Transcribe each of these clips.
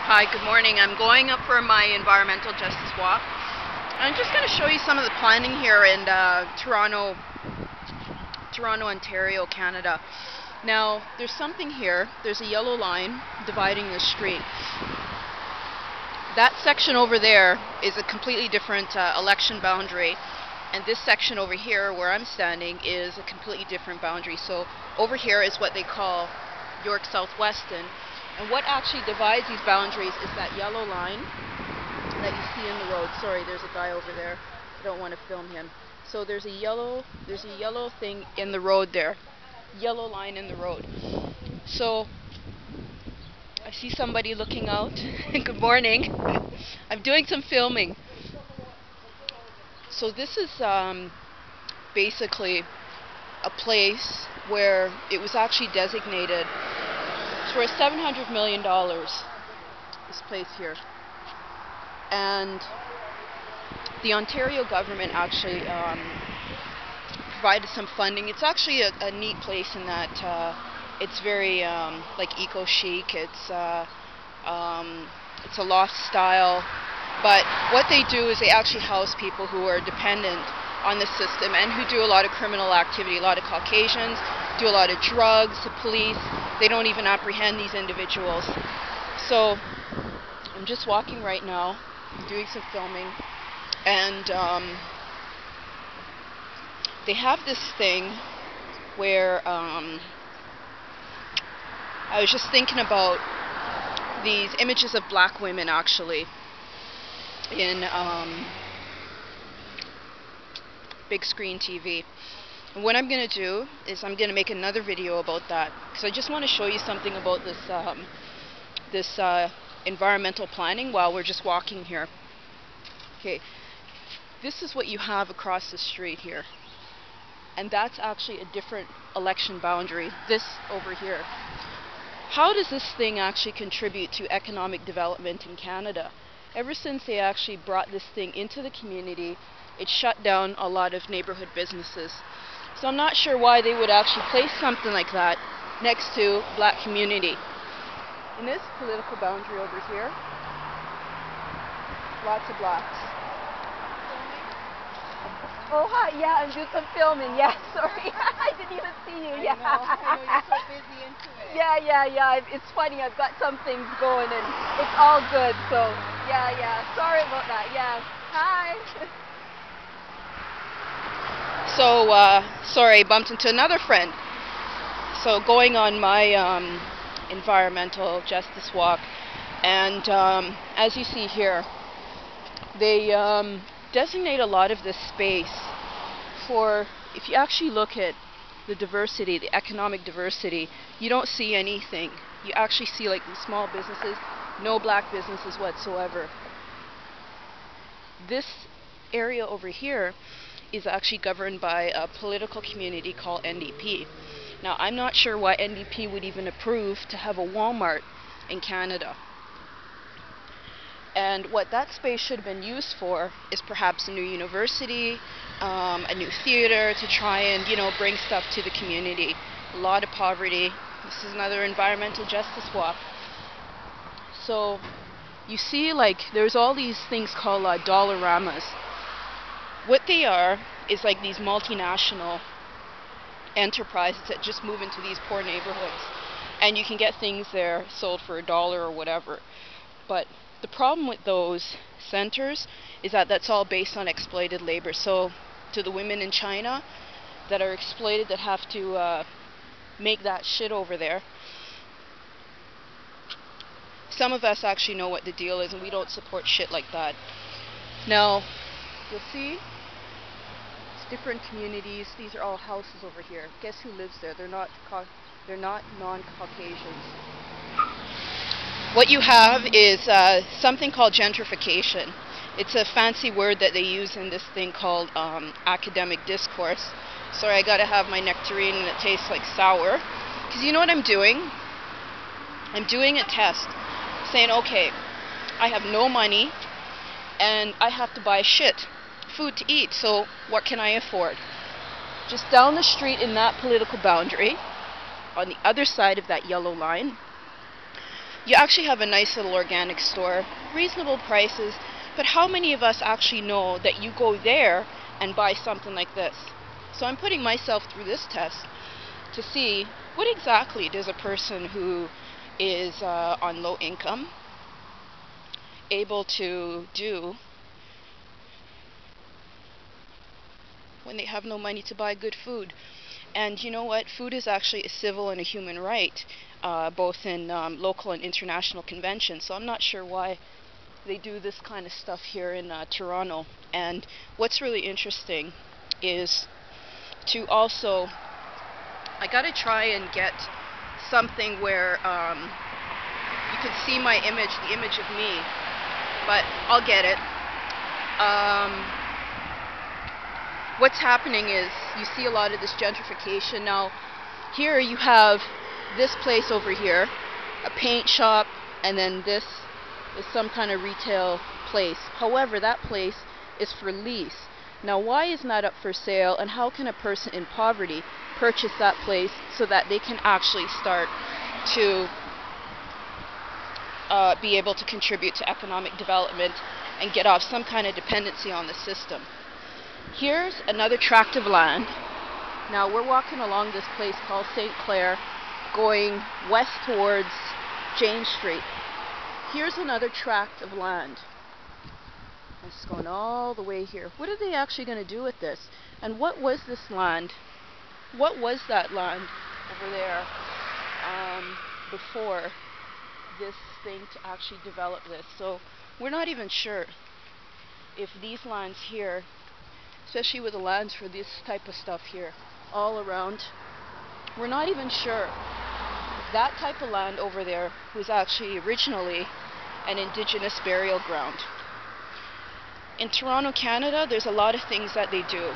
Hi, good morning. I'm going up for my environmental justice walk. I'm just going to show you some of the planning here in Toronto, Ontario, Canada. Now, there's something here. There's a yellow line dividing the street. That section over there is a completely different election boundary, and this section over here where I'm standing is a completely different boundary. So over here is what they call York Southwestern, and what actually divides these boundaries is that yellow line that you see in the road. Sorry, there's a guy over there. I don't want to film him. So there's a yellow thing in the road there. Yellow line in the road. So I see somebody looking out. Good morning. I'm doing some filming. So this is basically a place where it was actually designated for $700 million, this place here. And the Ontario government actually provided some funding. It's actually a neat place in that it's very like eco-chic. It's a loft style. But what they do is they actually house people who are dependent on the system and who do a lot of criminal activity. A lot of Caucasians do a lot of drugs. The police, they don't even apprehend these individuals. So I'm just walking right now, doing some filming, and they have this thing where I was just thinking about these images of black women actually in big screen TV. And what I'm going to do is I'm going to make another video about that, because I just want to show you something about this environmental planning while we're just walking here. Okay, this is what you have across the street here, and that's actually a different election boundary, this over here. How does this thing actually contribute to economic development in Canada? Ever since they actually brought this thing into the community, it shut down a lot of neighborhood businesses. So I'm not sure why they would actually place something like that next to black community. In this political boundary over here, lots of blacks. Oh, hi, yeah, I'm doing some filming, yeah, sorry. I didn't even see you, yeah. I know, you're so busy into it. Yeah, it's funny, I've got some things going and it's all good, so, yeah, sorry about that, yeah. Hi. So, sorry, bumped into another friend. So, going on my environmental justice walk, and as you see here, they designate a lot of this space for, if you actually look at the diversity, the economic diversity, you don't see anything. You actually see like these small businesses, no black businesses whatsoever. This area over here is actually governed by a political community called NDP. Now, I'm not sure why NDP would even approve to have a Walmart in Canada. And what that space should have been used for is perhaps a new university, a new theater, to try and, bring stuff to the community. A lot of poverty. This is another environmental justice walk. So you see, like, there's all these things called dollaramas. What they are is like these multinational enterprises that just move into these poor neighborhoods, and you can get things there sold for $1 or whatever. But the problem with those centers is that that's all based on exploited labor. So to the women in China that are exploited, that have to make that shit over there, some of us actually know what the deal is, and we don't support shit like that. Now, you'll see it's different communities. These are all houses over here. Guess who lives there? They're not non-Caucasians. What you have is something called gentrification. It's a fancy word that they use in this thing called academic discourse. Sorry, I gotta have my nectarine and it tastes like sour. Because you know what I'm doing? I'm doing a test, saying, okay, I have no money and I have to buy food to eat, so what can I afford? Just down the street in that political boundary, on the other side of that yellow line, you actually have a nice little organic store, reasonable prices, but how many of us actually know that you go there and buy something like this? So I'm putting myself through this test to see what exactly does a person who is on low income able to do when they have no money to buy good food. And you know what? Food is actually a civil and a human right, both in local and international conventions. So I'm not sure why they do this kind of stuff here in Toronto. And what's really interesting is to also, I gotta try and get something where you can see my image, the image of me, but I'll get it. What's happening is you see a lot of this gentrification. Now here you have this place over here, a paint shop, and then this is some kind of retail place. However, that place is for lease. Now why isn't that up for sale, and how can a person in poverty purchase that place so that they can actually start to be able to contribute to economic development and get off some kind of dependency on the system? Here's another tract of land. Now we're walking along this place called St. Clair, going west towards Jane Street. Here's another tract of land. It's going all the way here. What are they actually going to do with this? And what was this land? What was that land over there before this thing to actually develop this? So we're not even sure if these lands here, especially with the lands for this type of stuff here all around, we're not even sure that type of land over there was actually originally an indigenous burial ground. In Toronto, Canada, there's a lot of things that they do,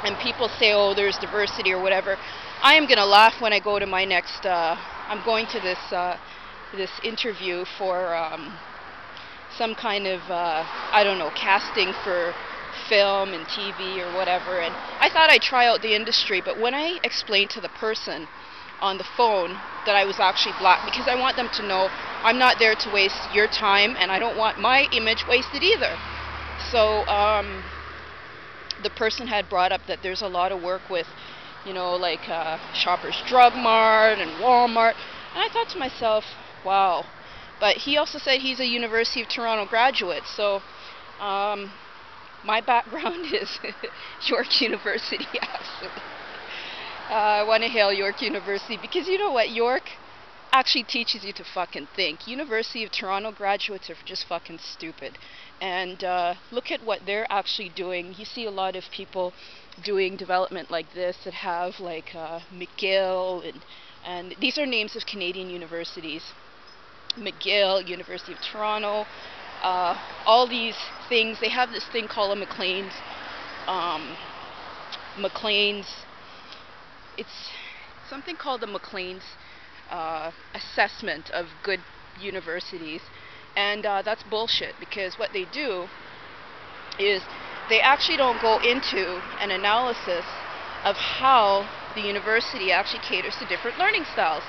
and people say, oh, there's diversity or whatever. I am gonna laugh when I go to my next I'm going to this interview for some kind of I don't know, casting for film and TV or whatever, and I thought I'd try out the industry, but when I explained to the person on the phone that I was actually black, because I want them to know I'm not there to waste your time, and I don't want my image wasted either. So the person had brought up that there's a lot of work with, you know, like Shoppers Drug Mart and Walmart, and I thought to myself, wow. But he also said he's a University of Toronto graduate, so my background is York University, actually. I want to hail York University because you know what? York actually teaches you to fucking think. University of Toronto graduates are just fucking stupid. And look at what they're actually doing. You see a lot of people doing development like this that have like McGill, and these are names of Canadian universities. McGill, University of Toronto, all these things. They have this thing called a Maclean's. It's something called the Maclean's assessment of good universities, and that's bullshit, because what they do is they actually don't go into an analysis of how the university actually caters to different learning styles.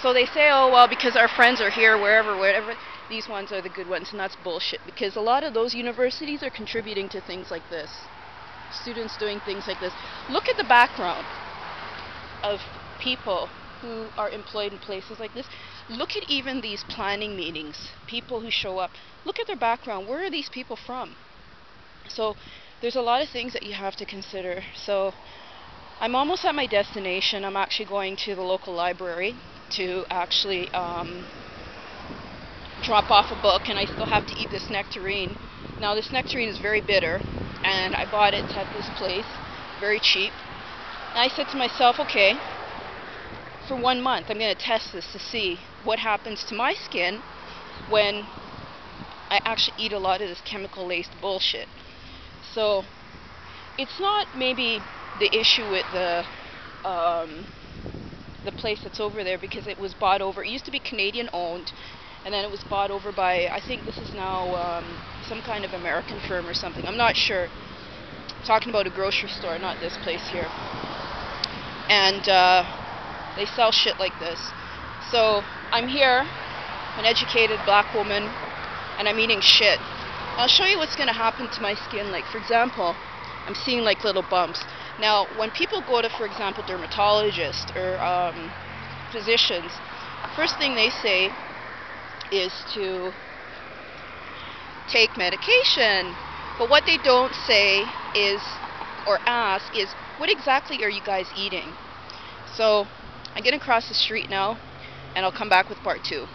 So they say, oh well, because our friends are here, wherever, whatever, these ones are the good ones, and that's bullshit, because a lot of those universities are contributing to things like this. Students doing things like this. Look at the background of people who are employed in places like this. Look at even these planning meetings, people who show up. Look at their background. Where are these people from? So there's a lot of things that you have to consider. So I'm almost at my destination. I'm actually going to the local library to actually drop off a book, and I still have to eat this nectarine. Now this nectarine is very bitter, and I bought it at this place, very cheap. And I said to myself, okay, for 1 month I'm going to test this to see what happens to my skin when I actually eat a lot of this chemical-laced bullshit. So it's not maybe the issue with the place that's over there, because it was bought over. It used to be Canadian owned, and then it was bought over by, I think this is now some kind of American firm or something. I'm not sure. I'm talking about a grocery store, not this place here. And they sell shit like this. So I'm here an educated black woman, and I'm eating shit. I'll show you what's going to happen to my skin. Like, for example, I'm seeing like little bumps. Now, when people go to, for example, dermatologists or physicians, first thing they say is to take medication. But what they don't say is, or ask, is what exactly are you guys eating? So I'm getting across the street now, and I'll come back with part 2.